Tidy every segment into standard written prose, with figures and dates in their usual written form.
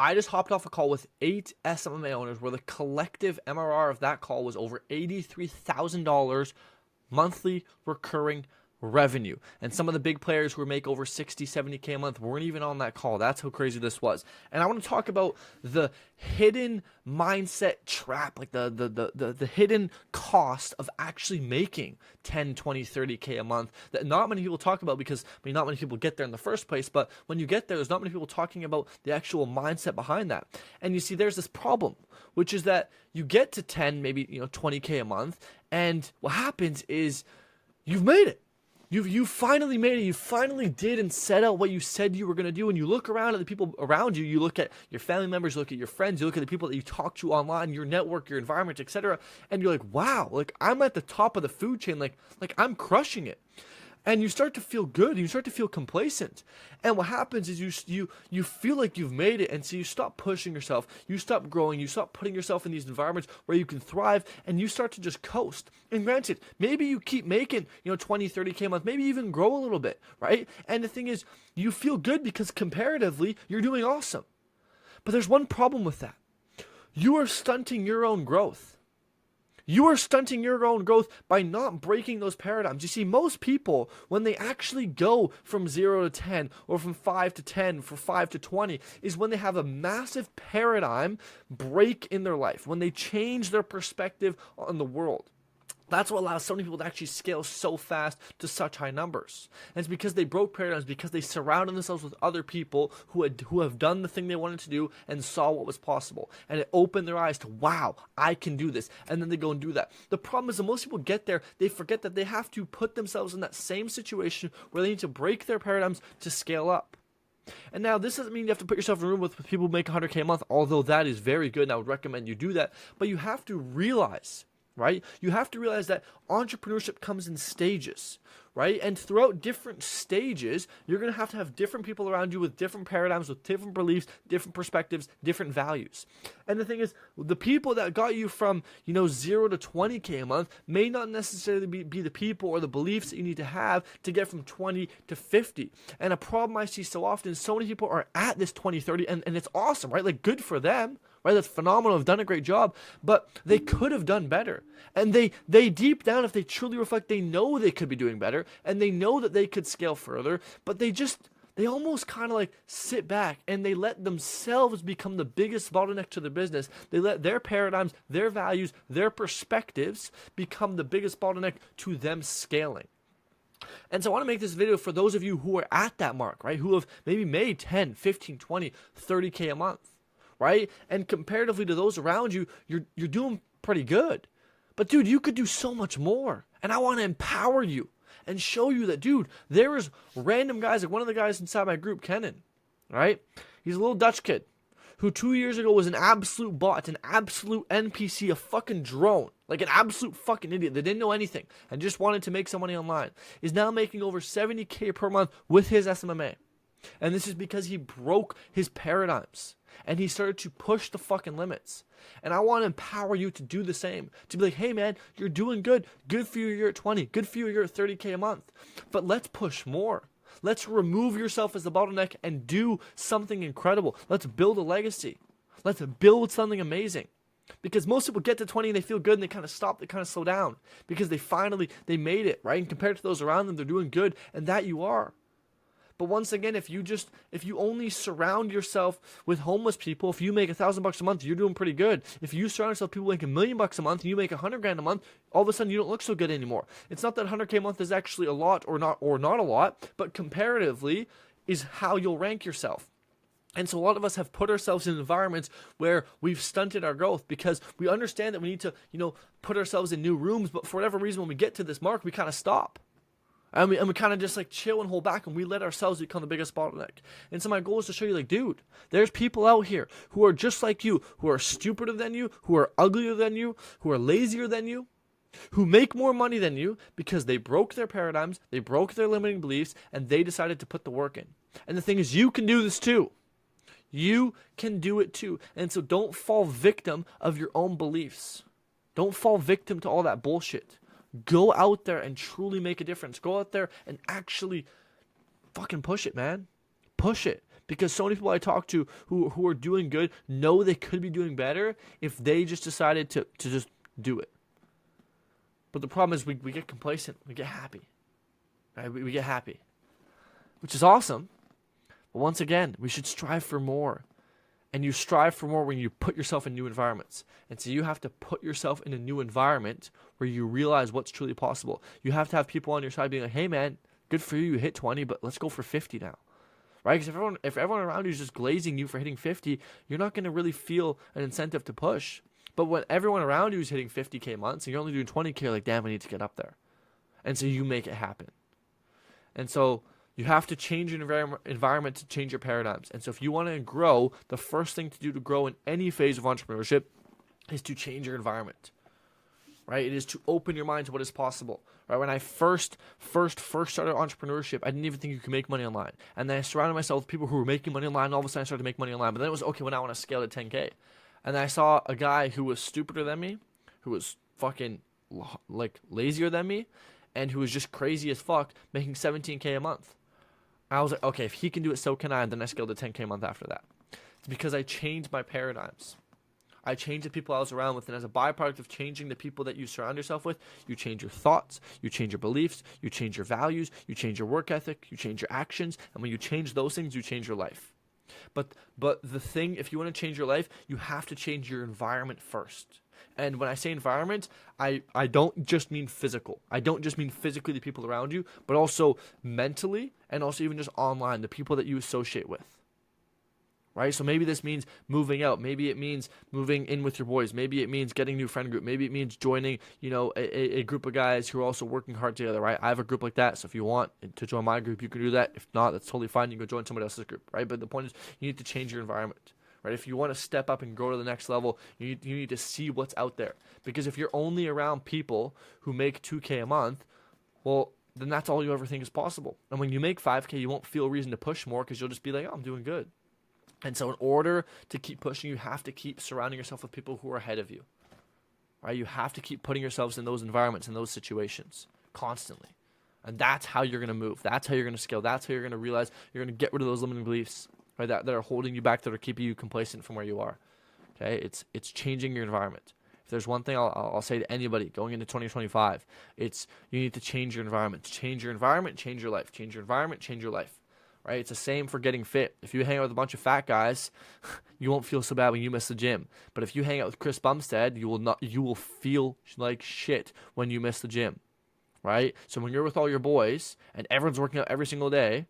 I just hopped off a call with 8 SMMA owners where the collective MRR of that call was over $83,000 monthly recurring revenue. And some of the big players who make over 60, 70K a month weren't even on that call. That's how crazy this was. And I want to talk about the hidden mindset trap, like the hidden cost of actually making 10, 20, 30K a month that not many people talk about because, not many people get there in the first place. But when you get there, there's not many people talking about the actual mindset behind that. And you see, there's this problem, which is that you get to 10, maybe 20K a month, and what happens is you've made it. You finally made it. You finally did and set out what you said you were going to do. And you look around at the people around you. You look at your family members, you look at your friends, you look at the people that you talk to online, your network, your environment, etc. And you're like, wow, like I'm at the top of the food chain. Like I'm crushing it. And you start to feel good. You start to feel complacent. And what happens is you feel like you've made it. And so you stop pushing yourself. You stop growing. You stop putting yourself in these environments where you can thrive. And you start to just coast. And granted, maybe you keep making 20, 30K a month. Maybe even grow a little bit, right? And the thing is, you feel good because comparatively, you're doing awesome. But there's one problem with that. You are stunting your own growth. You are stunting your own growth by not breaking those paradigms. You see, most people, when they actually go from 0 to 10 or from 5 to 10, from 5 to 20, is when they have a massive paradigm break in their life, when they change their perspective on the world. That's what allows so many people to actually scale so fast to such high numbers. And it's because they broke paradigms, because they surrounded themselves with other people who have done the thing they wanted to do and saw what was possible. And it opened their eyes to, wow, I can do this. And then they go and do that. The problem is that most people get there, they forget that they have to put themselves in that same situation where they need to break their paradigms to scale up. And now this doesn't mean you have to put yourself in a room with people who make 100K a month, although that is very good and I would recommend you do that. But you have to realize, right? You have to realize that entrepreneurship comes in stages, right? And throughout different stages, you're going to have different people around you with different paradigms, with different beliefs, different perspectives, different values. And the thing is, the people that got you from, 0 to 20K a month may not necessarily be the people or the beliefs that you need to have to get from 20 to 50. And a problem I see so often is so many people are at this 20, 30, and it's awesome, right? Like, good for them. Right, that's phenomenal. Have done a great job, but they could have done better. And they deep down, if they truly reflect, they know they could be doing better, and they know that they could scale further. But they almost kind of like sit back and they let themselves become the biggest bottleneck to their business. They let their paradigms, their values, their perspectives become the biggest bottleneck to them scaling. And so I want to make this video for those of you who are at that mark, right? Who have maybe made 10, 15, 20, 30K a month. Right? And comparatively to those around you, you're doing pretty good. But dude, you could do so much more. And I want to empower you and show you that, dude, there is random guys, like one of the guys inside my group, Kenan, right? He's a little Dutch kid who 2 years ago was an absolute bot, an absolute NPC, a fucking drone, like an absolute fucking idiot that didn't know anything and just wanted to make some money online, is now making over 70K per month with his SMMA. And this is because he broke his paradigms. And he started to push the fucking limits. And I want to empower you to do the same. To be like, hey man, you're doing good. Good for you, you're at 20. Good for you, you're at 30K a month. But let's push more. Let's remove yourself as the bottleneck and do something incredible. Let's build a legacy. Let's build something amazing. Because most people get to 20 and they feel good and they kind of stop, they kind of slow down. Because they made it, right? And compared to those around them, they're doing good. And that you are. But once again, if you only surround yourself with homeless people, if you make $1,000 a month, you're doing pretty good. If you surround yourself with people making $1 million a month and you make $100,000 a month, all of a sudden you don't look so good anymore. It's not that 100K a month is actually a lot or not a lot, but comparatively is how you'll rank yourself. And so a lot of us have put ourselves in environments where we've stunted our growth because we understand that we need to, put ourselves in new rooms, but for whatever reason, when we get to this mark, we kind of stop. And we kind of just like chill and hold back and we let ourselves become the biggest bottleneck. And so my goal is to show you, like, dude, there's people out here who are just like you, who are stupider than you, who are uglier than you, who are lazier than you, who make more money than you because they broke their paradigms, they broke their limiting beliefs, and they decided to put the work in. And the thing is, you can do this too. You can do it too. And so don't fall victim of your own beliefs. Don't fall victim to all that bullshit. Go out there and truly make a difference. Go out there and actually fucking push it, man. Push it. Because so many people I talk to who are doing good know they could be doing better if they just decided to just do it. But the problem is we get complacent. We get happy. Right? We get happy, which is awesome. But once again, we should strive for more. And you strive for more when you put yourself in new environments. And so you have to put yourself in a new environment where you realize what's truly possible. You have to have people on your side being like, hey man, good for you, you hit 20, but let's go for 50 now. Right? Because if everyone around you is just glazing you for hitting 50, you're not going to really feel an incentive to push. But when everyone around you is hitting 50K months and you're only doing 20K, you're like, damn, I need to get up there. And so you make it happen. And so you have to change your environment to change your paradigms. And so if you want to grow, the first thing to do to grow in any phase of entrepreneurship is to change your environment. Right? It is to open your mind to what is possible. Right? When I first started entrepreneurship, I didn't even think you could make money online. And then I surrounded myself with people who were making money online, and all of a sudden I started to make money online. But then it was, okay, well, now I want to scale to 10K. And then I saw a guy who was stupider than me, who was fucking like lazier than me, and who was just crazy as fuck, making 17K a month. I was like, okay, if he can do it, so can I. And then I scaled to 10K a month after that. It's because I changed my paradigms. I changed the people I was around with. And as a byproduct of changing the people that you surround yourself with, you change your thoughts, you change your beliefs, you change your values, you change your work ethic, you change your actions. And when you change those things, you change your life. But the thing, if you want to change your life, you have to change your environment first. And when I say environment, I don't just mean physical. I don't just mean physically the people around you, but also mentally and also even just online, the people that you associate with. Right? So maybe this means moving out. Maybe it means moving in with your boys. Maybe it means getting a new friend group. Maybe it means joining, a group of guys who are also working hard together, right? I have a group like that. So if you want to join my group, you can do that. If not, that's totally fine. You can go join somebody else's group, right? But the point is you need to change your environment. Right? If you want to step up and grow to the next level, you need to see what's out there. Because if you're only around people who make 2K a month, well, then that's all you ever think is possible. And when you make 5K, you won't feel a reason to push more because you'll just be like, oh, I'm doing good. And so in order to keep pushing, you have to keep surrounding yourself with people who are ahead of you. Right? You have to keep putting yourselves in those environments, in those situations, constantly. And that's how you're going to move. That's how you're going to scale. That's how you're going to realize you're going to get rid of those limiting beliefs. Right, that are holding you back, that are keeping you complacent from where you are. Okay, it's changing your environment. If there's one thing I'll say to anybody going into 2025, it's you need to change your environment. Change your environment, change your life. Change your environment, change your life. Right? It's the same for getting fit. If you hang out with a bunch of fat guys, you won't feel so bad when you miss the gym. But if you hang out with Chris Bumstead, you will feel like shit when you miss the gym. Right? So when you're with all your boys and everyone's working out every single day,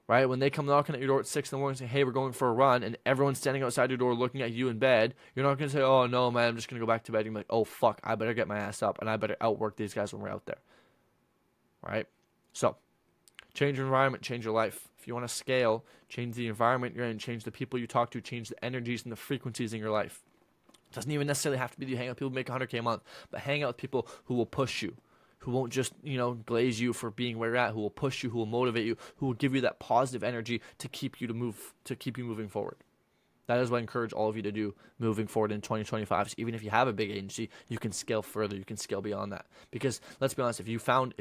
right? When they come knocking at your door at 6 in the morning and say, hey, we're going for a run, and everyone's standing outside your door looking at you in bed, you're not going to say, oh, no, man, I'm just going to go back to bed. You're like, oh, fuck, I better get my ass up, and I better outwork these guys when we're out there. Right? So, change your environment, change your life. If you want to scale, change the environment you're in, change the people you talk to, change the energies and the frequencies in your life. It doesn't even necessarily have to be that you hang out with people who make 100K a month, but hang out with people who will push you, who won't just, glaze you for being where you're at, who will push you, who will motivate you, who will give you that positive energy to keep you moving forward. That is what I encourage all of you to do moving forward in 2025. So even if you have a big agency, you can scale further, you can scale beyond that. Because let's be honest, if you found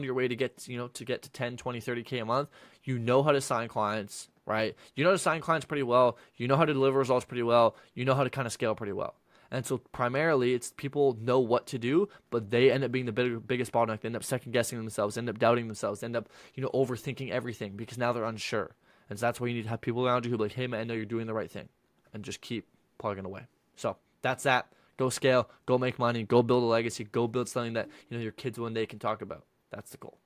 your way to get to 10, 20, 30K a month, you know how to sign clients, right? You know how to sign clients pretty well, you know how to deliver results pretty well, you know how to kind of scale pretty well. And so primarily it's people know what to do, but they end up being the biggest bottleneck. They end up second guessing themselves, end up doubting themselves, end up, overthinking everything because now they're unsure. And so that's why you need to have people around you who are like, hey man, I know you're doing the right thing, and just keep plugging away. So that's that. Go scale, go make money, go build a legacy, go build something that, your kids one day can talk about. That's the goal.